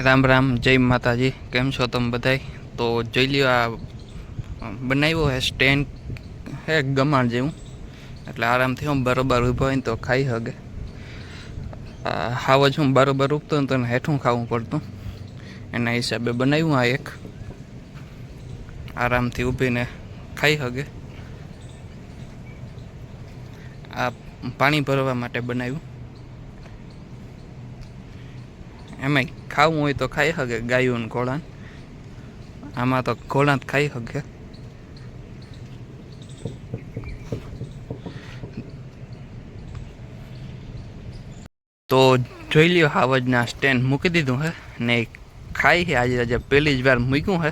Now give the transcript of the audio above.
રામ રામ, જય માતાજી. કેમ છો તમે બધાય? તો જોઈ લ્યો, આ બનાવ્યો હે સ્ટેન્ડ હે ગમાણ જેવું, એટલે આરામથી હું બરોબર ઊભો હોય ને તો ખાઈ શકે. હાવ જ હું બરોબર ઉગતો ને તો હેઠું ખાવું પડતું, એના હિસાબે બનાવ્યું. આ એક આરામથી ઊભીને ખાઈ શકે. આ પાણી ભરવા માટે બનાવ્યું. એમાંય ખાવું હોય તો ખાઈ શકે, ગાયું ને ઘોડાને. આમાં તો ઘોડા જ ખાઈ શકે. તો જોઈ લ્યો, હાવજના સ્ટેન્ડ મૂકી દીધું હે ને ખાઈ છે. આજે પહેલી જ વાર મૂક્યું હે.